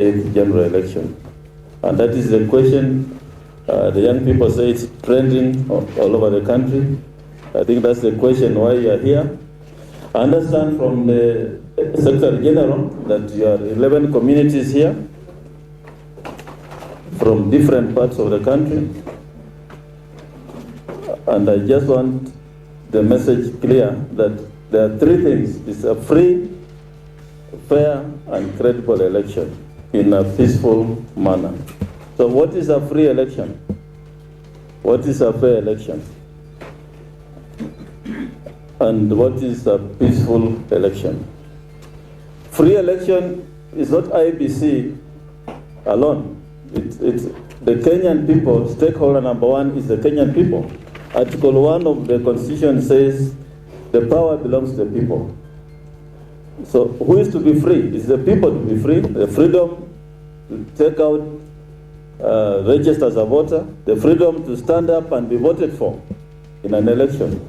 8th general election. And that is the question. The young people say it's trending all over the country. I think that's the question why you are here. I understand from the Secretary General that you are 11 communities here from different parts of the country. And I just want the message clear that there are three things. It's a free, fair, and credible election in a peaceful manner. So what is a free election? What is a fair election? And what is a peaceful election? Free election is not IEBC alone. It's the Kenyan people. Stakeholder number one is the Kenyan people. Article 1 of the Constitution says the power belongs to the people. So who is to be free? It's the people to be free. The freedom to take out, register as a voter, the freedom to stand up and be voted for in an election.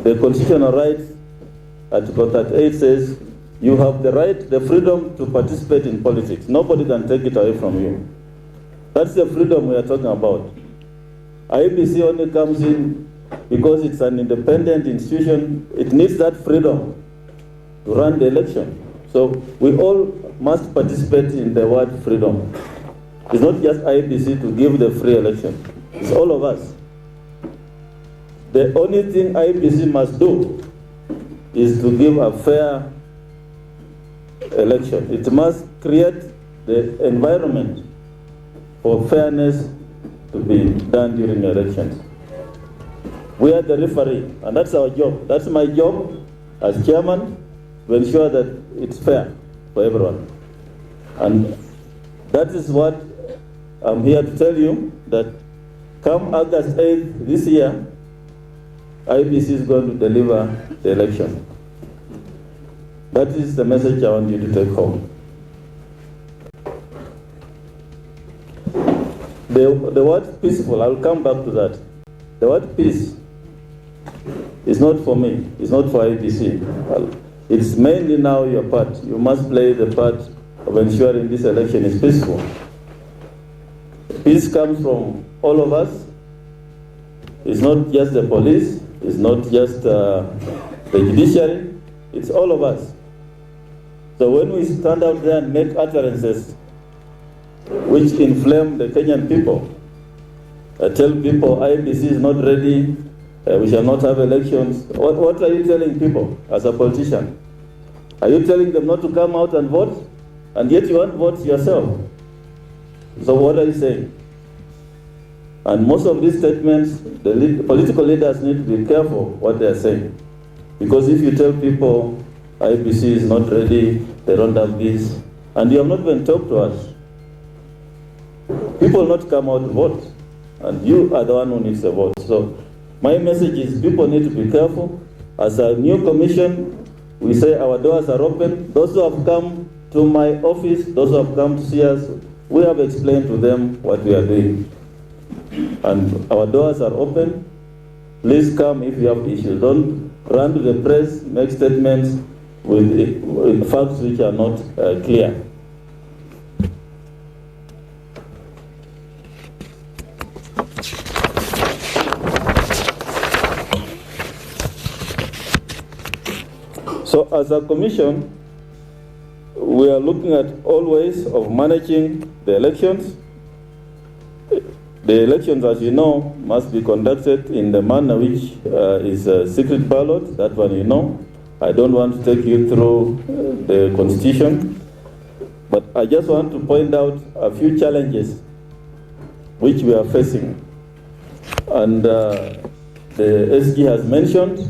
The constitutional rights, Article 38 says, you have the right, the freedom to participate in politics. Nobody can take it away from you. That's the freedom we are talking about. IEBC only comes in because it's an independent institution. It needs that freedom to run the election. So we all must participate in the word freedom. It's not just IEBC to give the free election. It's all of us. The only thing IEBC must do is to give a fair election. It must create the environment for fairness to be done during elections. We are the referee, and that's our job. That's my job as chairman, to ensure that it's fair for everyone. And that is what I'm here to tell you, that come August 8th this year, IEBC is going to deliver the election. That is the message I want you to take home. The word peaceful, I'll come back to that. The word peace is not for me, it's not for IEBC. It's mainly now your part. You must play the part of ensuring this election is peaceful. Peace comes from all of us. It's not just the police, it's not just the judiciary, it's all of us. So when we stand out there and make utterances which inflame the Kenyan people, tell people IEBC is not ready, we shall not have elections. What are you telling people as a politician? Are you telling them not to come out and vote? And yet you want votes yourself. So what are you saying? And most of these statements, the political leaders need to be careful what they are saying. Because if you tell people IEBC is not ready, they don't have this, and you have not even talked to us, people will not come out to vote, and you are the one who needs the vote. So my message is people need to be careful. As a new commission, we say our doors are open. Those who have come to my office, those who have come to see us, we have explained to them what we are doing. And our doors are open. Please come if you have issues. Don't run to the press, make statements with facts which are not clear. So as a commission, we are looking at all ways of managing the elections. The elections, as you know, must be conducted in the manner which is a secret ballot. That one you know. I don't want to take you through the Constitution, but I just want to point out a few challenges which we are facing. And the SG has mentioned.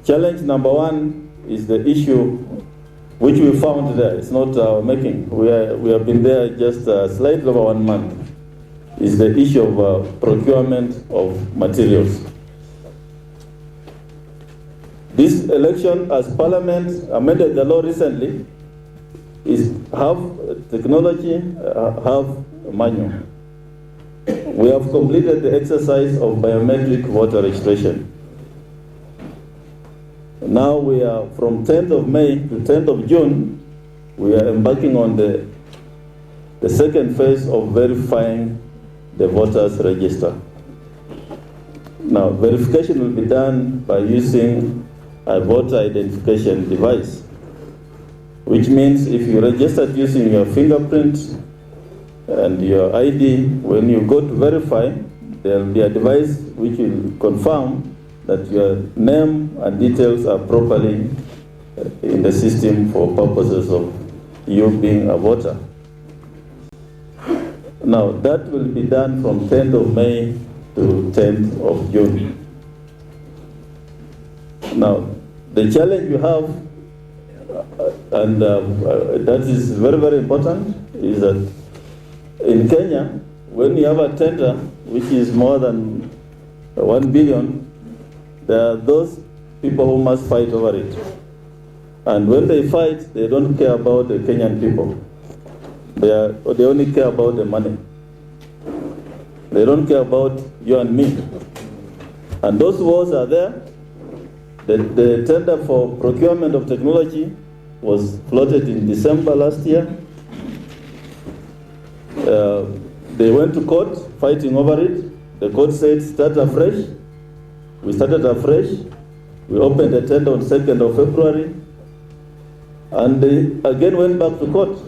Challenge number one is the issue which we found there. It's not our making. We have been there just slightly over 1 month. Is the issue of procurement of materials. This election, as Parliament amended the law recently, is half technology, half manual. We have completed the exercise of biometric voter registration. Now we are from 10th of May to 10th of June, we are embarking on the second phase of verifying the voters' register. Now, verification will be done by using a voter identification device, which means if you registered using your fingerprint and your ID, when you go to verify, there will be a device which will confirm that your name and details are properly in the system for purposes of you being a voter. Now, that will be done from 10th of May to 10th of June. Now, the challenge you have, and that is very, very important, is that in Kenya, when you have a tender which is more than 1 billion, there are those people who must fight over it. And when they fight, they don't care about the Kenyan people. They only care about the money. They don't care about you and me. And those wars are there. The tender for procurement of technology was floated in December last year. They went to court fighting over it. The court said start afresh. We started afresh. We opened the tender on 2nd of February. And they again went back to court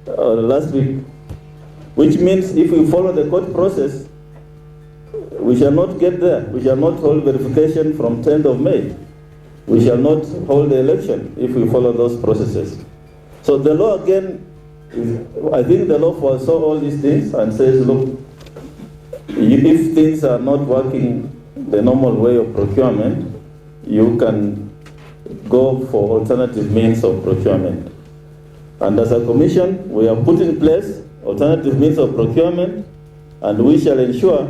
last week, which means if we follow the court process, we shall not get there. We shall not hold verification from 10th of May. We shall not hold the election if we follow those processes. So the law again, I think the law foresaw all these things and says, look, if things are not working the normal way of procurement, you can go for alternative means of procurement. And as a commission, we have put in place alternative means of procurement, and we shall ensure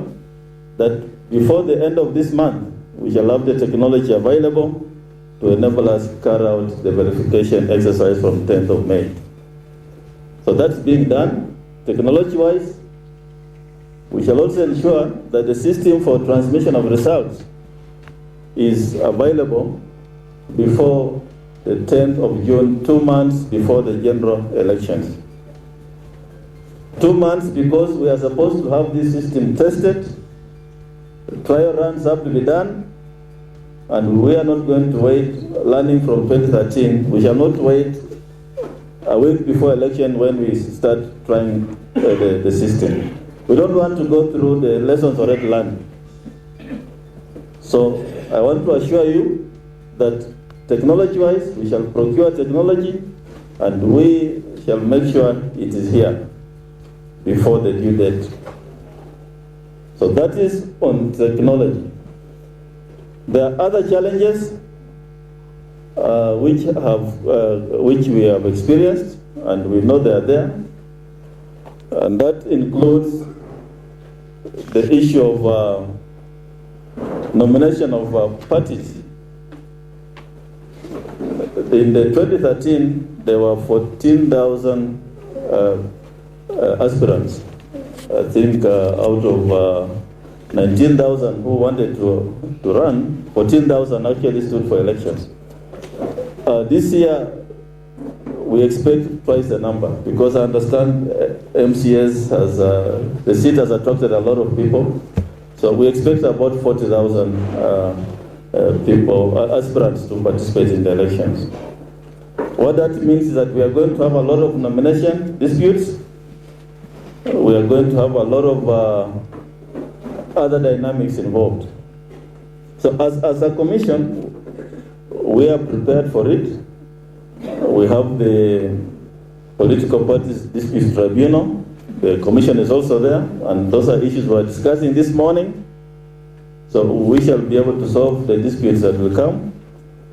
that before the end of this month, we shall have the technology available to enable us to carry out the verification exercise from 10th of May. So that's being done technology-wise. We shall also ensure that the system for transmission of results is available before the 10th of June, 2 months before the general elections. 2 months because we are supposed to have this system tested, trial runs have to be done, and we are not going to wait, learning from 2013, we shall not wait a week before election when we start trying the system. We don't want to go through the lessons already learned. So I want to assure you that technology-wise, we shall procure technology and we shall make sure it is here before the due date. So that is on technology. There are other challenges which we have experienced, and we know they are there, and that includes the issue of nomination of parties. In the 2013, there were 14,000 aspirants. I think out of 19,000 who wanted to run, 14,000 actually stood for elections. This year, we expect twice the number because I understand MCS has, the seat has attracted a lot of people. So we expect about 40,000 people, aspirants to participate in the elections. What that means is that we are going to have a lot of nomination disputes. We are going to have a lot of other dynamics involved. So as a commission, we are prepared for it. We have the Political Parties Dispute Tribunal. The commission is also there, and those are issues we are discussing this morning. So we shall be able to solve the disputes that will come,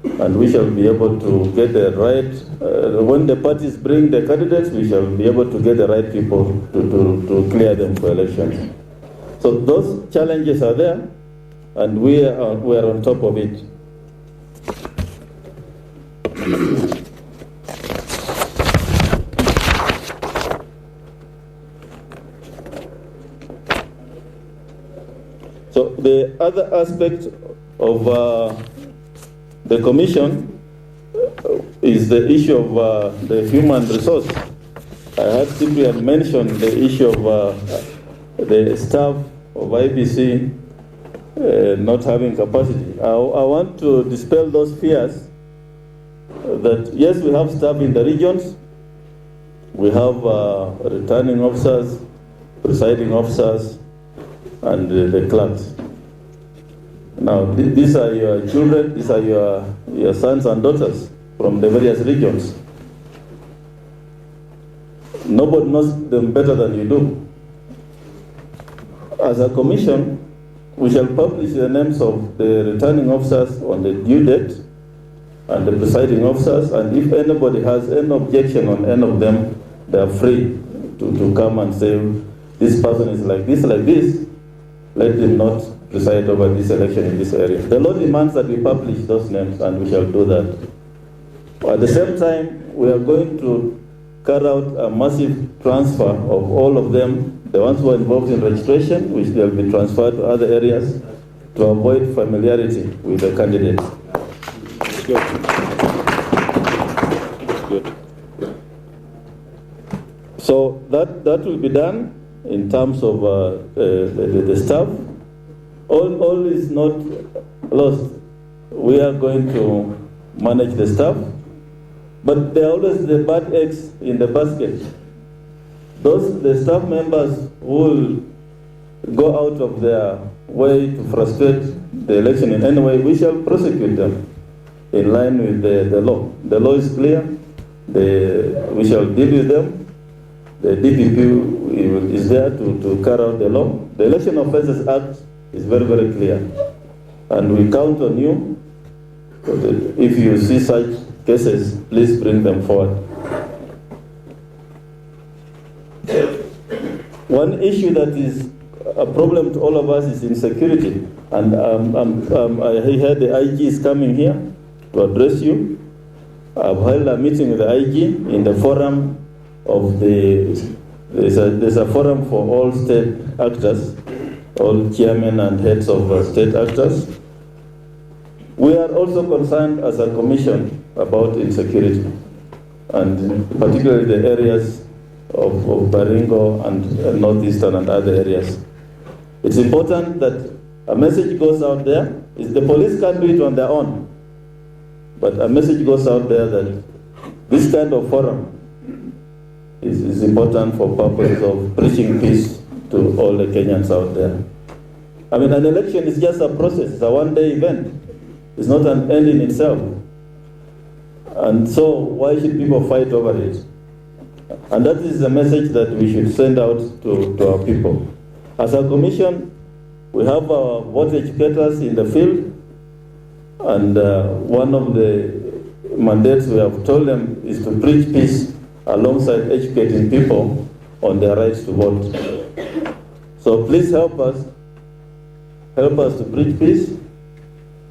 and we shall be able to get the right, when the parties bring the candidates, we shall be able to get the right people to clear them for elections. So those challenges are there, and we are on top of it. So the other aspect of the commission is is the issue of the human resource. I heard Cyprian mention the issue of the staff of IBC not having capacity. I want to dispel those fears that yes, we have staff in the regions, we have returning officers, presiding officers, and the clerks. Now, these are your children, these are your sons and daughters from the various regions. Nobody knows them better than you do. As a commission, we shall publish the names of the returning officers on the due date and the presiding officers, and if anybody has any objection on any of them, they are free to come and say, this person is like this, let them not preside over this election in this area. The law demands that we publish those names, and we shall do that. At the same time, we are going to carry out a massive transfer of all of them, the ones who are involved in registration, which they will be transferred to other areas to avoid familiarity with the candidates. Good. Good. So that will be done in terms of the staff. All is not lost. We are going to manage the staff, but there are always the bad eggs in the basket. The staff members who will go out of their way to frustrate the election in any way, we shall prosecute them in line with the law. The law is clear. We shall deal with them. The DPP is there to carry out the law. The Election Offences Act is very, very clear. And we count on you. If you see such cases, please bring them forward. One issue that is a problem to all of us is insecurity. And I heard the IG is coming here to address you. I've held a meeting with the IG in the forum of there's a forum for all state actors, all chairmen and heads of state actors. We are also concerned as a commission about insecurity, and particularly the areas of Baringo and Northeastern and other areas. It's important that a message goes out there. The police can't do it on their own, but a message goes out there that this kind of forum is important for purposes of preaching peace to all the Kenyans out there. I mean, an election is just a process. It's a one-day event. It's not an end in itself. And so why should people fight over it? And that is the message that we should send out to our people. As a commission, we have our voter educators in the field, and one of the mandates we have told them is to preach peace alongside educating people on their rights to vote. So please help us to preach peace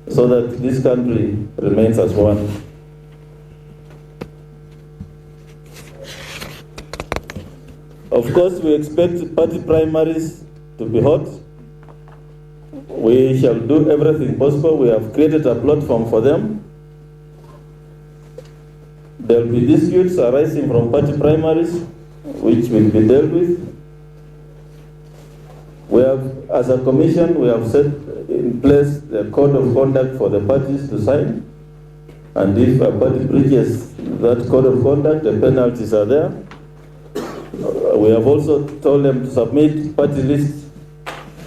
so that this country remains as one. Of course, we expect party primaries to be hot. We shall do everything possible. We have created a platform for them. There will be disputes arising from party primaries, which will be dealt with. We have, as a commission, we have set in place the code of conduct for the parties to sign. And if a party breaches that code of conduct, the penalties are there. We have also told them to submit party lists,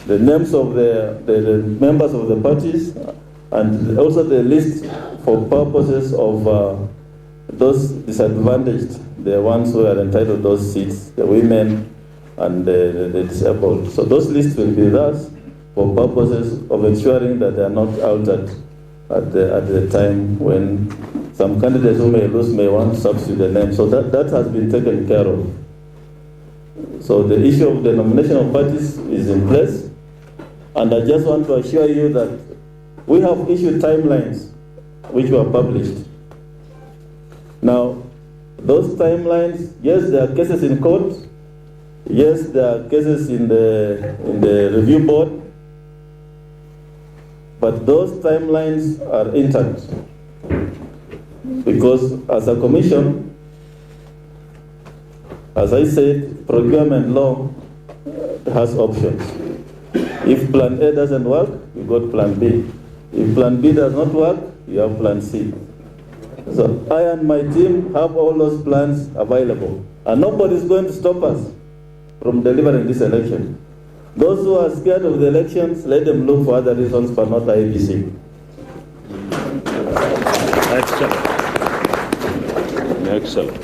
the names of the members of the parties, and also the list for purposes of those disadvantaged, the ones who are entitled to those seats, the women and the disabled. So those lists will be thus for purposes of ensuring that they are not altered at the time when some candidates who may lose may want to substitute the name. So that has been taken care of. So the issue of the nomination of parties is in place, and I just want to assure you that we have issued timelines which were published. Now, those timelines, yes, there are cases in court, yes, there are cases in the review board, but those timelines are intact. because as a commission, as I said, procurement law has options. If plan A doesn't work, you got plan B. If plan B does not work, you have plan C. So I and my team have all those plans available. And nobody is going to stop us from delivering this election. Those who are scared of the elections, let them look for other reasons, but not IEBC. Excellent.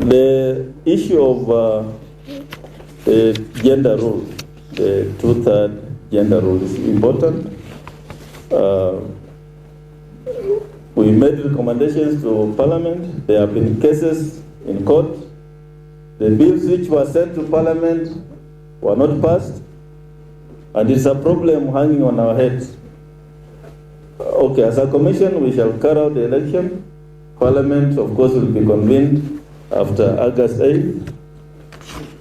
The issue of the gender rule, the 2/3 gender rule is important. We made recommendations to Parliament. There have been cases in court. The bills which were sent to Parliament were not passed, and it's a problem hanging on our heads. Okay, as a commission, we shall carry out the election. Parliament, of course, will be convened after August 8th.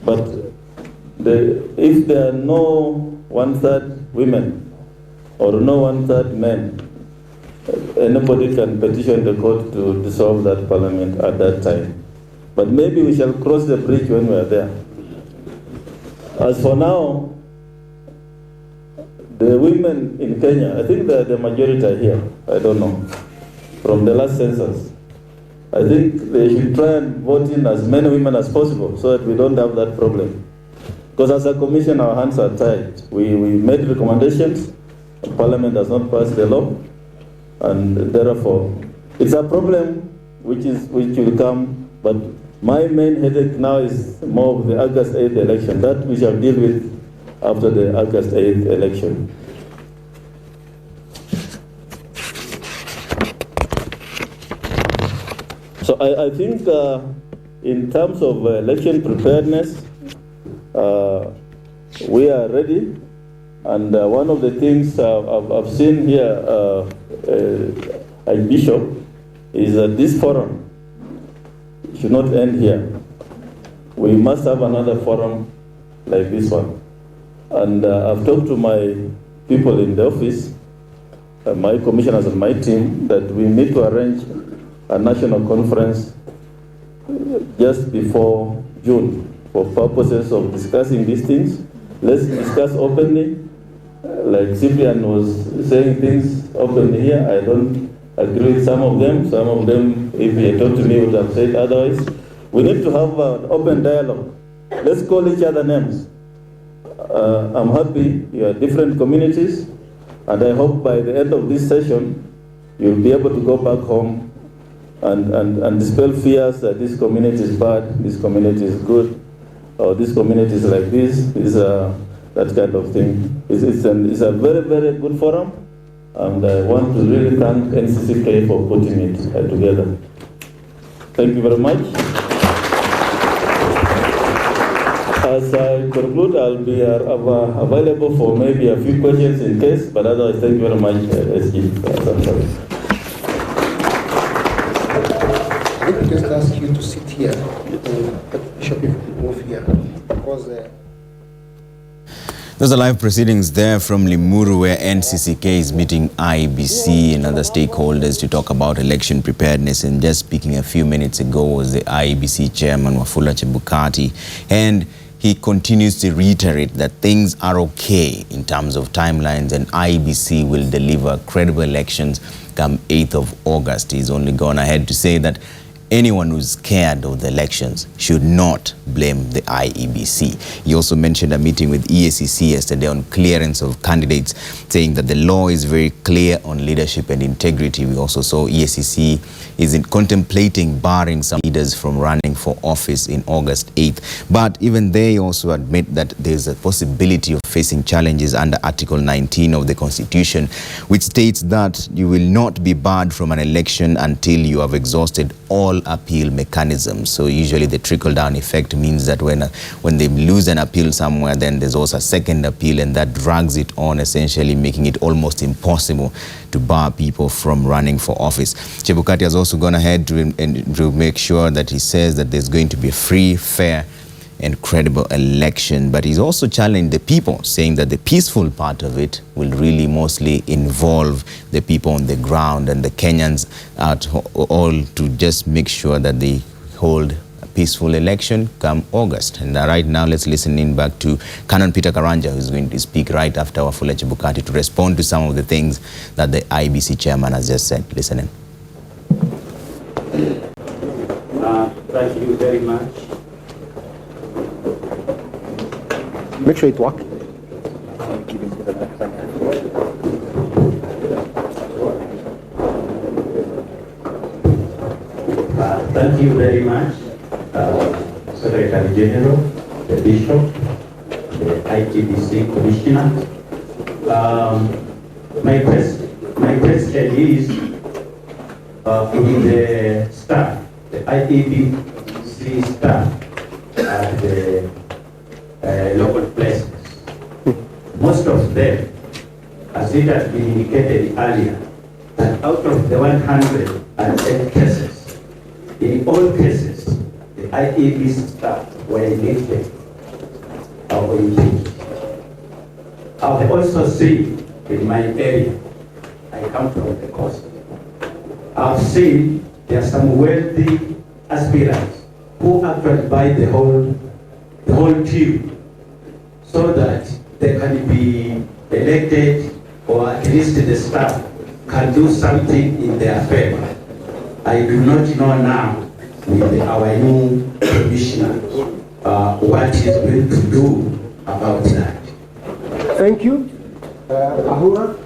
But if there are no 1/3 women or no 1/3 men, anybody can petition the court to dissolve that parliament at that time. But maybe we shall cross the bridge when we are there. As for now, the women in Kenya, I think the majority are here. I don't know. From the last census, I think they should try and vote in as many women as possible so that we don't have that problem. Because as a commission, our hands are tied. We made recommendations. Parliament does not pass the law. And therefore, it's a problem which will come, but my main headache now is more of the August 8th election. That we shall deal with after the August 8th election. So I think in terms of election preparedness, we are ready. And one of the things I've seen here, Bishop, is that this forum should not end here. We must have another forum like this one. And I've talked to my people in the office, my commissioners and my team, that we need to arrange a national conference just before June for purposes of discussing these things. Let's discuss openly. Like Cyprian was saying things openly here. I don't agree with some of them. Some of them, if he had talked to me, would have said otherwise. We need to have an open dialogue. Let's call each other names. I'm happy you are different communities, and I hope by the end of this session, you'll be able to go back home and dispel fears that this community is bad, this community is good, or this community is like this, that kind of thing. It's a very, very good forum, and I want to really thank NCCK for putting it together. Thank you very much. As I conclude, I'll be available for maybe a few questions in case, but otherwise, thank you very much, SG. Let me just ask you to sit here. Bishop, if you move here. Because those are live proceedings there from Limuru, where NCCK is meeting IEBC and other stakeholders to talk about election preparedness. And just speaking a few minutes ago was the IEBC chairman, Wafula Chebukati, and he continues to reiterate that things are okay in terms of timelines and IEBC will deliver credible elections come 8th of August. He's only gone ahead to say that anyone who's scared of the elections should not blame the IEBC. He also mentioned a meeting with EACC yesterday on clearance of candidates, saying that the law is very clear on leadership and integrity. We also saw EACC is contemplating barring some leaders from running for office in August 8th. But even they also admit that there's a possibility of facing challenges under Article 19 of the Constitution, which states that you will not be barred from an election until you have exhausted all appeal mechanisms. So usually the trickle-down effect means that when they lose an appeal somewhere, then there's also a second appeal, and that drags it on, essentially making it almost impossible to bar people from running for office. Chebukati has also gone ahead to make sure that he says that there's going to be a free, fair and credible election. But he's also challenged the people, saying that the peaceful part of it will really mostly involve the people on the ground and the Kenyans all to just make sure that they hold a peaceful election come August. And right now, let's listen in back to Canon Peter Karanja, who's going to speak right after Wafula Chebukati to respond to some of the things that the IEBC chairman has just said. Listen in. Thank you very much. Make sure it works. Thank you very much, Secretary General, the Bishop, the IEBC Commissioner. My question is in the staff, the IEBC staff at the local places. Most of them, as it has been indicated earlier, that out of the 108 cases, in all cases, the IEBC staff were elected or impeached. I've also seen in my area, I come from the coast, I've seen there are some wealthy aspirants who actually buy the whole team so that they can be elected, or at least the staff can do something in their favor. I do not know now with our new commissioner what he's going to do about that. Thank you. Ahura.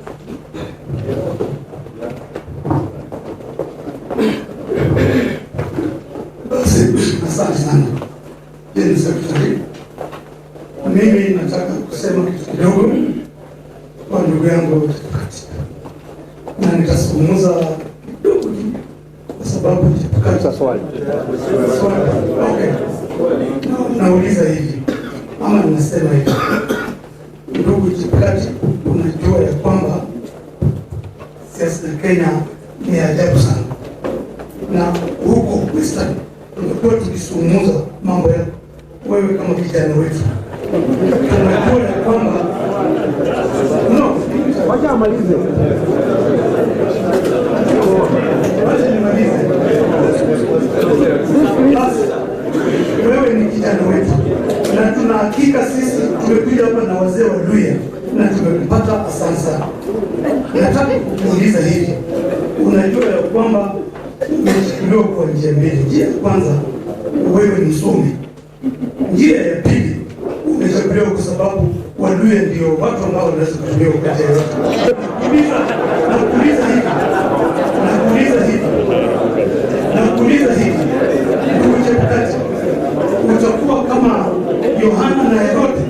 Asante sana. Jeni Sekretari. Mimi nataka kusema kitu kidogo kwa ndugu yangu Chebukati. Na nitazungumza kidogo kwa sababu Chebukati swali. Okay. Nauliza hivi. Ama ninasema hivi. Ndugu Chebukati, unajua ya kwamba siasa ya Kenya ni ajabu sana. Na huko Western tumekuwa tukisungumuza mambo ya wewe kama kijana wetu. Tunajua ya kwamba wacha amalize. Wacha nimalize. Wewe ni kijana wetu. Na tuna hakika sisi tumekuja hapa na wazee wa Luya na tumepata asante sana. Nataka kuuliza hivi. Unajua ya kwamba umeshikiliwa kwa njia mbili. Njia ya kwanza, wewe ni msomi. Njia ya pili, umechaguliwa kwa sababu Waluya ndio watu ambao wanaweza kutumia wakati wote. Nakuuliza hivi. Ndugu Chebukati, utakuwa kama Yohana na Herode?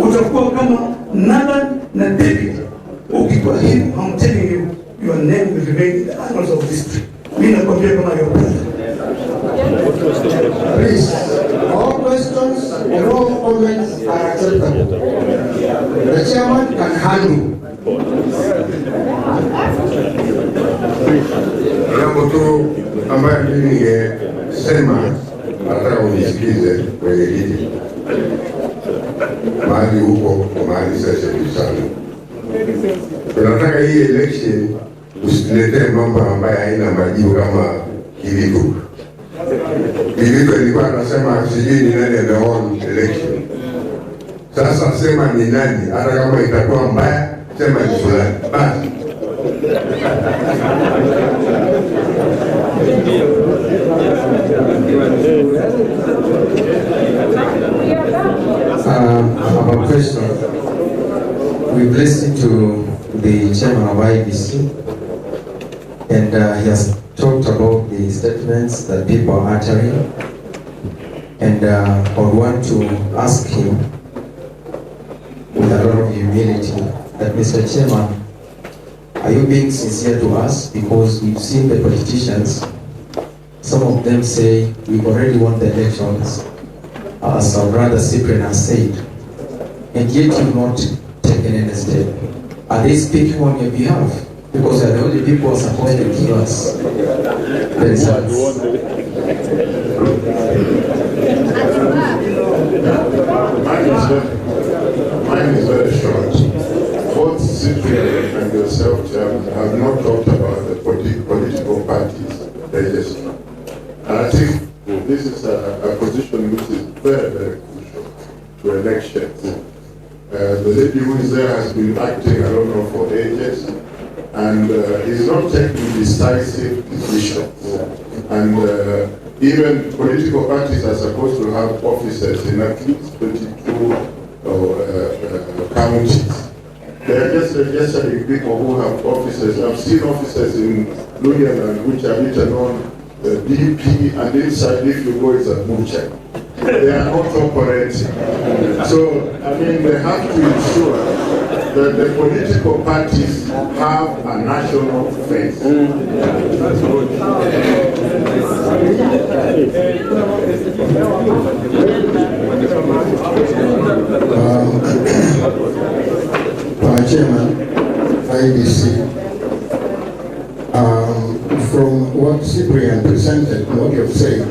Utakuwa kama Nathan na David? Ukikuwa hivyo, I'm telling you, your name will remain in the annals of history. Mimi nakwambia kama your brother. Please, all questions and all comments are acceptable. The chairman can handle. Jambo tu ambayo mimi ningesema, nataka unisikize kwenye hili. Mahali huko, mahali sasa sana. Tunataka hii election usiletee mambo ambayo haina majibu kama Kilitu. Kilitu ilikuwa anasema sijui ni nani ameon election. Sasa sema ni nani, hata kama itakuwa mbaya, sema ni fulani. Basi. Our question. We've listened to the chairman of IEBC, and he has talked about the statements that people are uttering, and I would want to ask him with a lot of humility that, Mr. Chairman, are you being sincere to us? Because we've seen the politicians, some of them say we've already won the elections, as our brother Cyprian has said, and yet you've not taken any step. Are they speaking on your behalf? Because they're the only people who are supposed to give us the results. this is a position which is very, very crucial to elections. The lady who is there has been acting, I don't know, for ages, and is not taking decisive decisions. And even political parties are supposed to have officers in at least 22 counties. They are just registering people who have officers. I've seen officers in Luyaland which are written on DP, and inside, if you go, it's a butcher. They are not operating. So, I mean, they have to ensure that the political parties have a national face. Chairman, IBC, from what Cyprian presented and what you've said,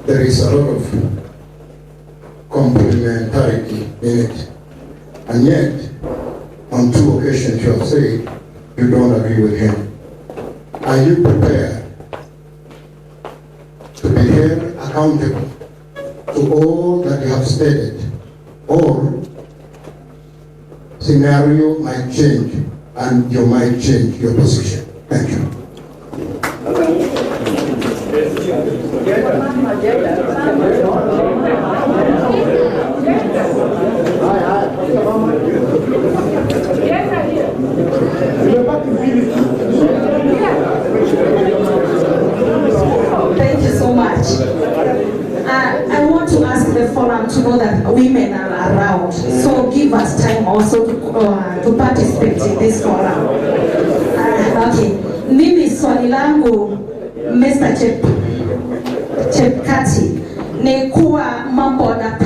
there is a lot of complementarity in it. And yet, on 2 occasions you have said you don't agree with him. Are you prepared to be held accountable to all that you have stated, or scenario might change and you might change your position? Thank you. Thank you so much. I want to ask the forum to know that women are around, so give us time also to participate in this forum. Okay. Mimi swali langu Mr. Chepkati ni kuwa mambo na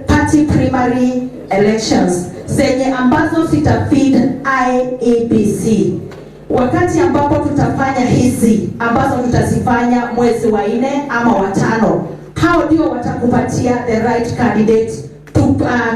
party primary elections zenye ambazo zitafeed IEBC. Wakati ambapo tutafanya hizi ambazo tutazifanya mwezi wa 4 ama wa 5, hao ndio watakupatia the right candidate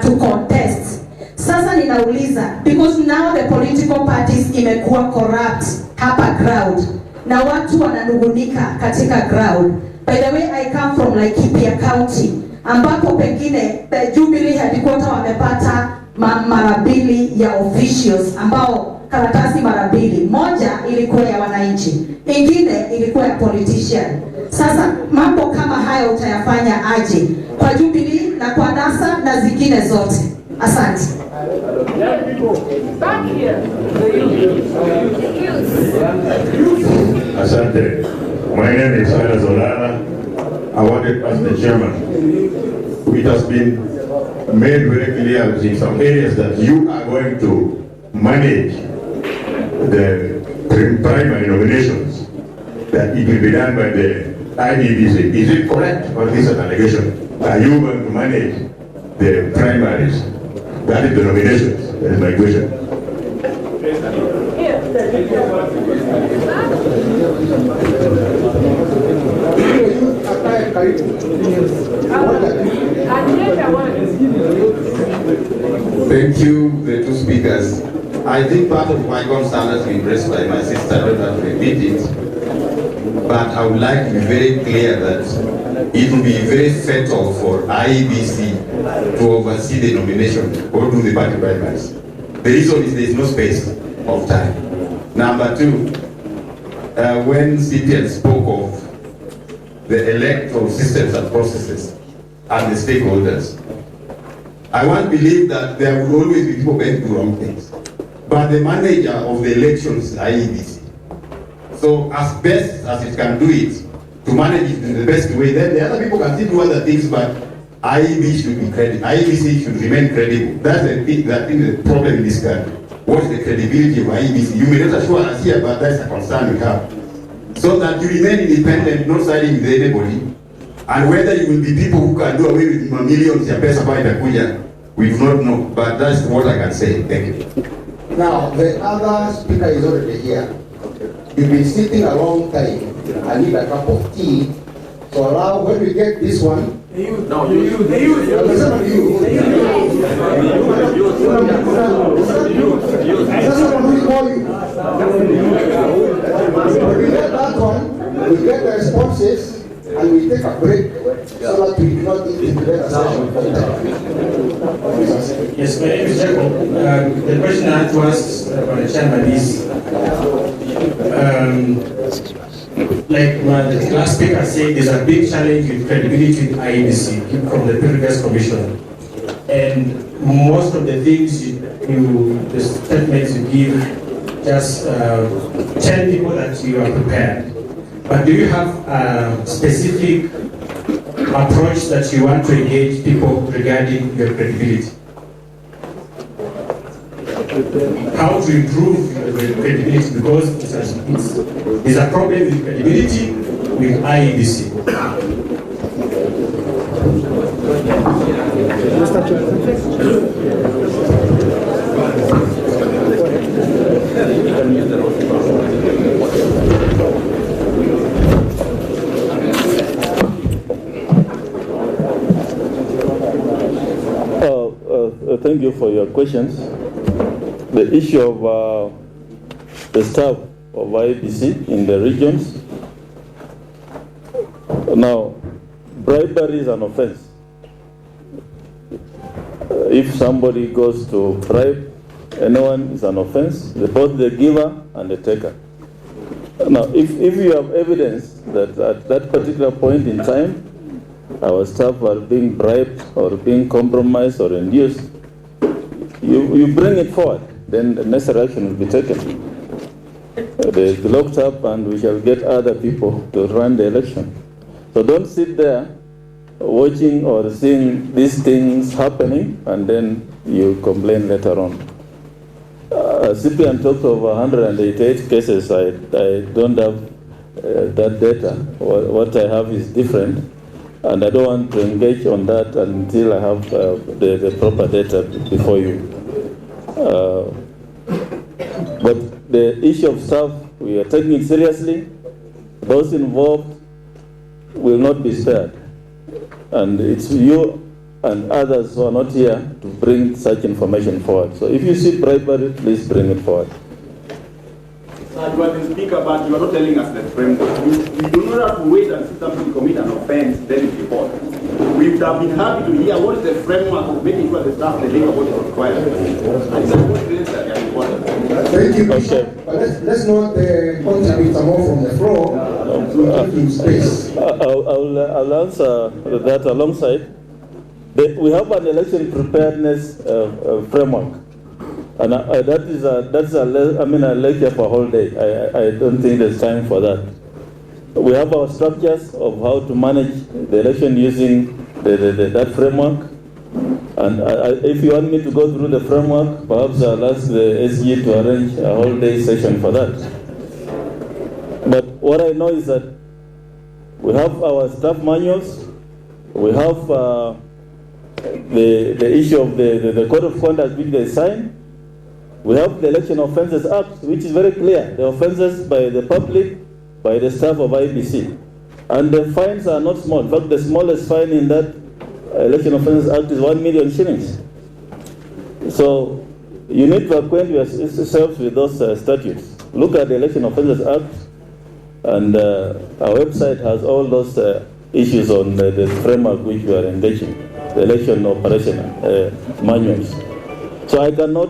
to contest. Sasa ninauliza, because now the political parties imekuwa corrupt hapa ground na watu wananungunika katika ground. By the way, I come from Laikipia County ambapo pengine the Jubilee headquarters wamepata mara 2 ya officials ambao karatasi mara 2. Moja ilikuwa ya wananchi, ingine ilikuwa ya politician. Sasa mambo kama hayo utayafanya aje kwa Jubilee na kwa NASA na zingine zote? Asante. Asante. My name is Hala Zolana. I wanted to ask the chairman. It has been made very clear in some areas that you are going to manage the primary nominations, that it will be done by the IEBC. Is it correct, or is it an allegation? Are you going to manage the primaries? That is the nominations. That is my question. Thank you, the 2 speakers. I think part of my concern has been raised by my sister. I don't have to repeat it, but I would like to be very clear that it will be very fatal for IEBC to oversee the nomination or do the party primaries. The reason is there is no space of time. Number 2, when CPL spoke of the electoral systems and processes and the stakeholders, I want to believe that there will always be people going to do wrong things. But the manager of the elections is IEBC. So as best as it can do it, to manage it in the best way, then the other people can still do other things, but IEBC should be credible. IEBC should remain credible. That's the problem in this country. What is the credibility of IEBC? You may not assure us here, but that's a concern we have. So that you remain independent, not siding with anybody, and whether you will be people who can do away with millions ya pesa by Kuja, we do not know. But that's what I can say. Thank you. Now, the other speaker is already here. You've been sitting a long time. I need a cup of tea. So allow, when we get this one, When we get that one, We get the responses and we take a break so that we do not need to prepare a session for that. Yes, my name is Jacob. The question I had to ask for the chairman is, like the last speaker said, there's a big challenge with credibility with IEBC from the previous commission. And most of the things the statements you give, just tell people that you are prepared. But do you have a specific approach that you want to engage people regarding your credibility? How to improve your credibility, because there's a problem with credibility with IEBC. Thank you for your questions. The issue of the staff of IEBC in the regions. Now, bribery is an offense. If somebody goes to bribe anyone, is an offense, both the giver and the taker. Now, if you have evidence that at that particular point in time, our staff are being bribed or being compromised or induced, you bring it forward, then the necessary action will be taken. They will be locked up and we shall get other people to run the election. So don't sit there watching or seeing these things happening and then you complain later on. CPN talked of 188 cases. I don't have that data. What I have is different, and I don't want to engage on that until I have the proper data before you. But the issue of staff, we are taking it seriously. Those involved will not be spared. And it's you and others who are not here to bring such information forward. So if you see bribery, please bring it forward. Sir, you are the speaker, but you are not telling us the framework. We do not have to wait until somebody commit an offense, then it's report. We would have been happy to hear what is the framework of making sure the staff deliver what is required. And that's what it is that they are important. Thank you. Okay. But let's not contribute more from the floor to give you space. I'll answer that alongside. We have an election preparedness framework, and that's a lecture for a whole day. I don't think there's time for that. We have our structures of how to manage the election using that framework, and if you want me to go through the framework, perhaps I'll ask the SG to arrange a whole day session for that. But what I know is that we have our staff manuals, we have the issue of the code of conduct which they sign. We have the Election Offences Act, which is very clear. The offences by the public, by the staff of IBC. And the fines are not small. In fact, the smallest fine in that Election Offences Act is 1 million shillings. So you need to acquaint yourselves with those statutes. Look at the Election Offences Act, and our website has all those issues on the framework which we are engaging. The election operation manuals. So I cannot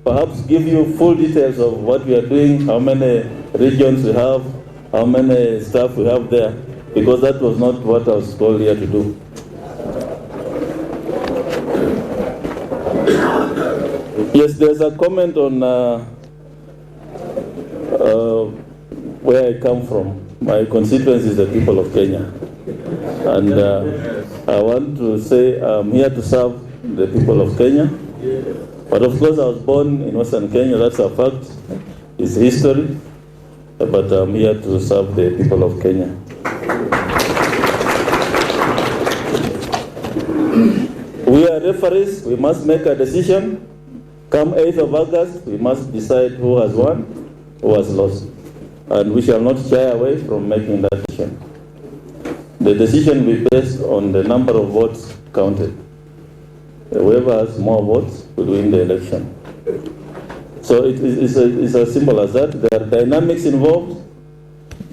perhaps give you full details of what we are doing, how many regions we have, how many staff we have there, because that was not what I was called here to do. Yes, there's a comment on where I come from. My constituency is the people of Kenya. And I want to say I'm here to serve the people of Kenya. But of course I was born in Western Kenya, that's a fact. It's history. But I'm here to serve the people of Kenya. We are referees, we must make a decision. Come 8th of August, we must decide who has won, who has lost. And we shall not shy away from making that decision. The decision will be based on the number of votes counted. Whoever has more votes will win the election. So it's as simple as that. There are dynamics involved,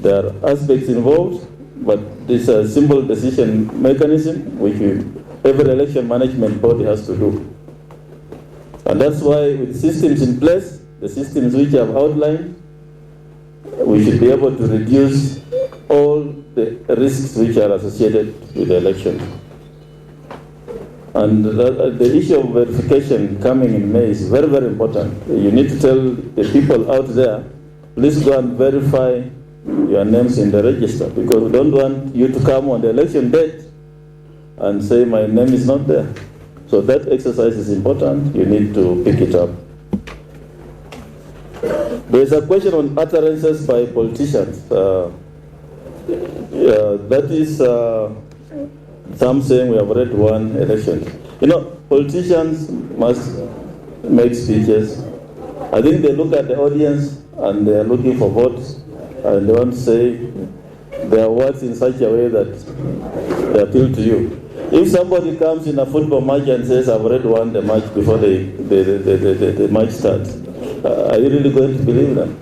There are aspects involved, but this is a simple decision mechanism which every election management body has to do. And that's why with systems in place, the systems which I've outlined, we should be able to reduce all the risks which are associated with the election. And the issue of verification coming in May is very, very important. You need to tell the people out there, please go and verify your names in the register, because we don't want you to come on the election date and say my name is not there. So that exercise is important. You need to pick it up. There is a question on utterances by politicians. That is some saying we have already won elections. You know, politicians must make speeches. I think they look at the audience and they are looking for votes, and they want to say their words in such a way that they appeal to you. If somebody comes in a football match and says, I've already won the match before the match starts, are you really going to believe them?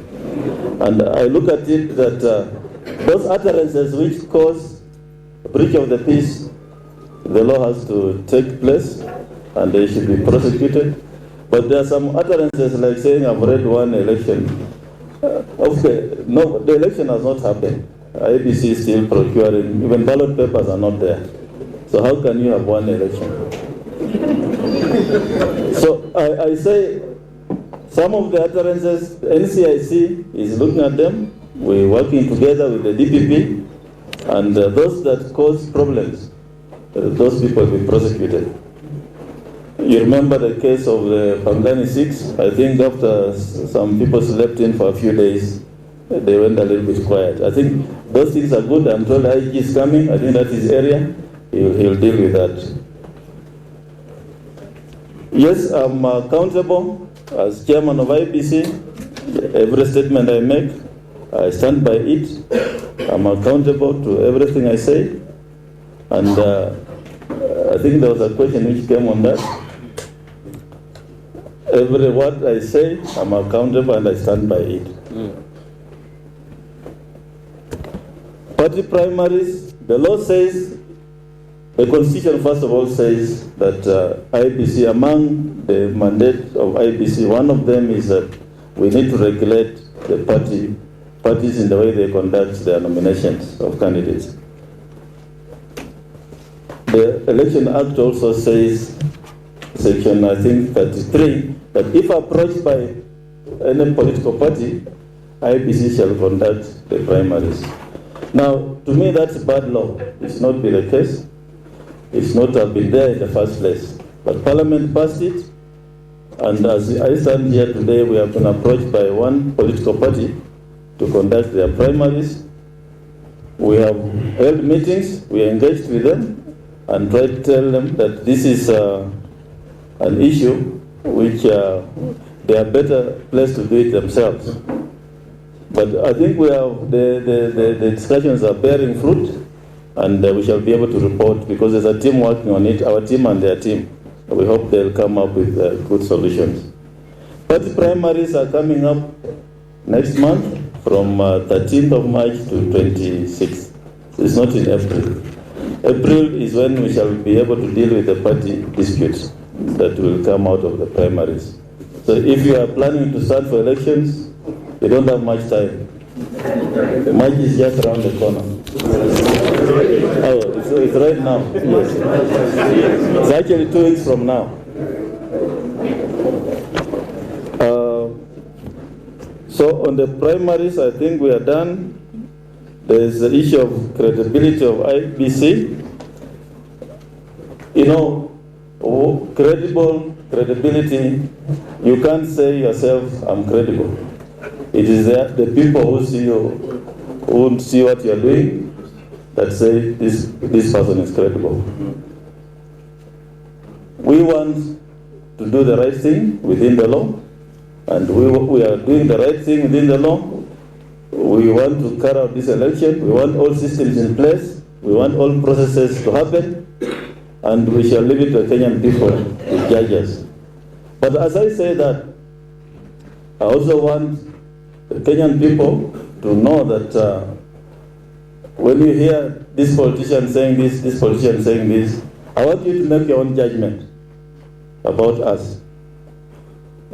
And I look at it that those utterances which cause breach of the peace, the law has to take place and they should be prosecuted. But there are some utterances like saying, I've already won the election. Okay, no, the election has not happened. IBC is still procuring, even ballot papers are not there. So how can you have won the election? So I say some of the utterances, NCIC is looking at them. We're working together with the DPP, and those that cause problems, those people will be prosecuted. You remember the case of the Pangani 6? I think after some people slept in for a few days, they went a little bit quiet. I think those things are good. I'm told IG is coming. I think that's his area. He'll deal with that. Yes, I'm accountable as chairman of IBC. Every statement I make, I stand by it. I'm accountable to everything I say. And I think there was a question which came on that. Every word I say, I'm accountable and I stand by it. Party primaries, the law says, the Constitution first of all says that IBC, among the mandate of IBC, one of them is that we need to regulate the parties in the way they conduct their nominations of candidates. The Election Act also says, section I think 33, that if approached by any political party, IBC shall conduct the primaries. Now, to me that's bad law. It's not been the case. It's not have been there in the first place. But Parliament passed it, and as I stand here today, we have been approached by one political party to conduct their primaries. We have held meetings, we engaged with them, and tried to tell them that this is an issue which they are better placed to do it themselves. But I think we have the discussions are bearing fruit, and we shall be able to report because there's a team working on it, our team and their team. We hope they'll come up with good solutions. Party primaries are coming up next month from 13th of March to 26th. It's not in April. April is when we shall be able to deal with the party disputes that will come out of the primaries. So if you are planning to start for elections, you don't have much time. The March is just around the corner. Oh, it's right now. Yes. It's actually 2 weeks from now. So on the primaries, I think we are done. There is the issue of credibility of IBC. You know, credibility, you can't say yourself, I'm credible. It is the people who see you, who see what you're doing, that say this person is credible. We want to do the right thing within the law, and we are doing the right thing within the law. We want to carry out this election. We want all systems in place. We want all processes to happen, and we shall leave it to the Kenyan people to judge us. But as I say that, I also want the Kenyan people to know that when you hear this politician saying this politician saying this, I want you to make your own judgment about us.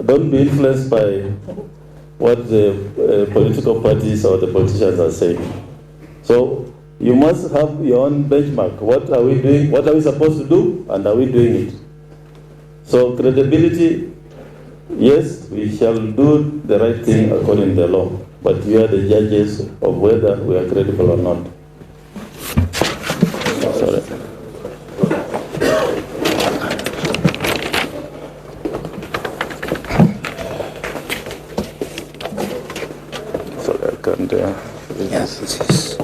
Don't be influenced by what the political parties or the politicians are saying. So you must have your own benchmark. What are we doing? What are we supposed to do? And are we doing it? So credibility, yes, we shall do the right thing according to the law. But you are the judges of whether we are credible or not. Sorry. Sorry, I can't. Yes, this is.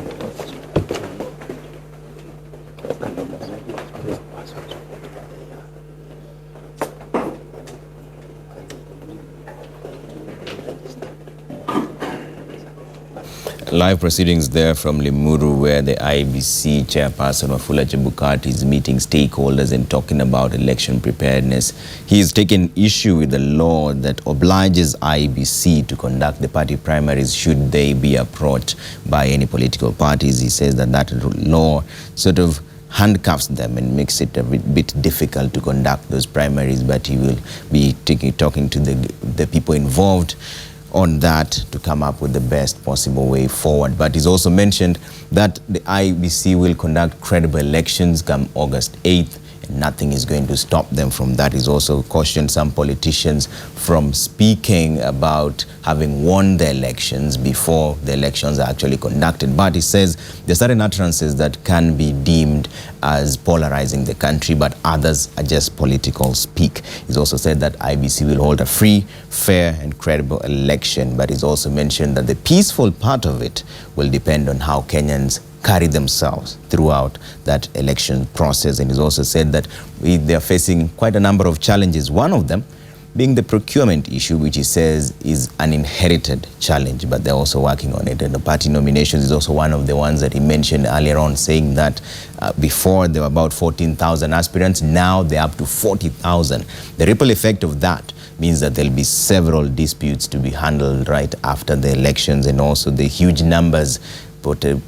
Live proceedings there from Limuru, where the IBC chairperson Wafula Chebukati is meeting stakeholders and talking about election preparedness. He is taking issue with the law that obliges IBC to conduct the party primaries should they be approached by any political parties. He says that that law sort of handcuffs them and makes it a bit difficult to conduct those primaries, but he will be talking to the people involved on that to come up with the best possible way forward. But he's also mentioned that the IBC will conduct credible elections come August 8th, and nothing is going to stop them from that. He's also cautioned some politicians from speaking about having won the elections before the elections are actually conducted. But he says there are certain utterances that can be deemed as polarizing the country, but others are just political speak. He's also said that IBC will hold a free, fair and credible election, but he's also mentioned that the peaceful part of it will depend on how Kenyans carry themselves throughout that election process. And he's also said that they are facing quite a number of challenges, one of them being the procurement issue, which he says is an inherited challenge, but they're also working on it. And the party nominations is also one of the ones that he mentioned earlier on, saying that before there were about 14,000 aspirants, now they're up to 40,000. The ripple effect of that means that there'll be several disputes to be handled right after the elections, and also the huge numbers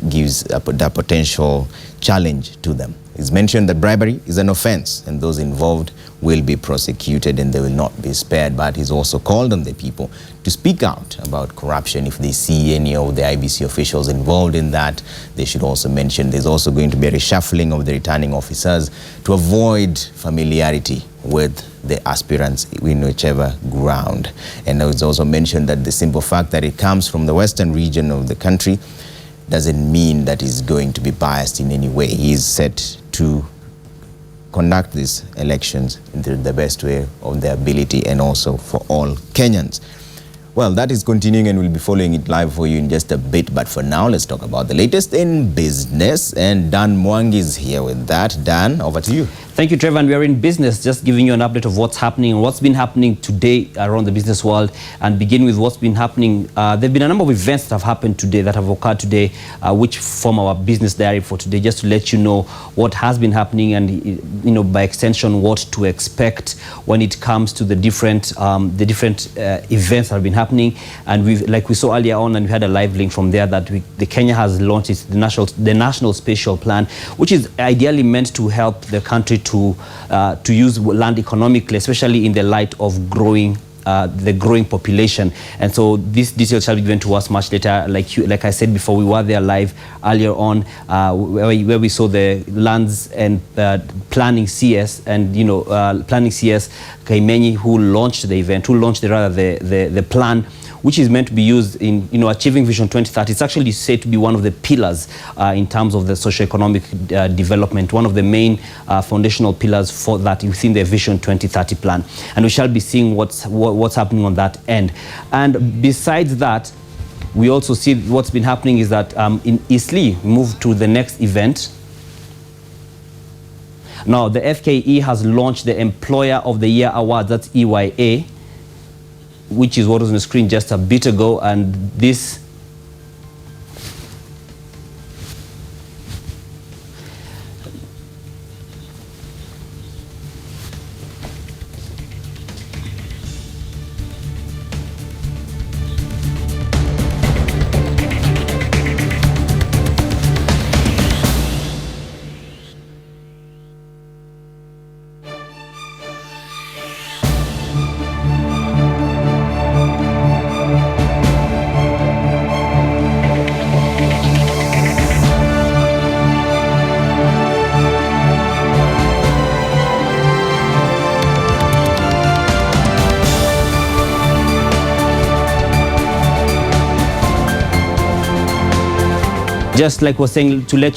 gives that potential challenge to them. It's mentioned that bribery is an offense and those involved will be prosecuted and they will not be spared. But he's also called on the people to speak out about corruption if they see any of the IBC officials involved in that. They should also mention there's also going to be a reshuffling of the returning officers to avoid familiarity with the aspirants in whichever ground. And it's also mentioned that the simple fact that it comes from the western region of the country doesn't mean that he's going to be biased in any way. He is set to conduct these elections in the best way of their ability and also for all Kenyans. Well, that is continuing and we'll be following it live for you in just a bit. But for now, let's talk about the latest in business. And Dan Mwangi is here with that. Dan, over to you. Thank you, Trevor. And we are in business, just giving you an update of what's happening and what's been happening today around the business world. And begin with what's been happening. There have been a number of events that have happened today, that have occurred today, which form our business diary for today, just to let you know what has been happening and, you know, by extension, what to expect when it comes to the different events that have been happening. And we've, like we saw earlier on, and we had a live link from there, that the Kenya has launched the national spatial plan, which is ideally meant to help the country to use land economically, especially in the light of the growing population. And so this detail shall be given to us much later. Like I said before, we were there live earlier on, where we saw the lands and planning CS and planning CS Kaimenyi, who launched the event, the plan, which is meant to be used in achieving Vision 2030. It's actually said to be one of the pillars in terms of the socio-economic development, one of the main foundational pillars for that within the Vision 2030 plan. And we shall be seeing what's happening on that end. And besides that, we also see what's been happening is that in Eastleigh, we move to the next event. Now, the FKE has launched the Employer of the Year Award, that's EYA, which is what was on the screen just a bit ago, and this Just like we're saying, to let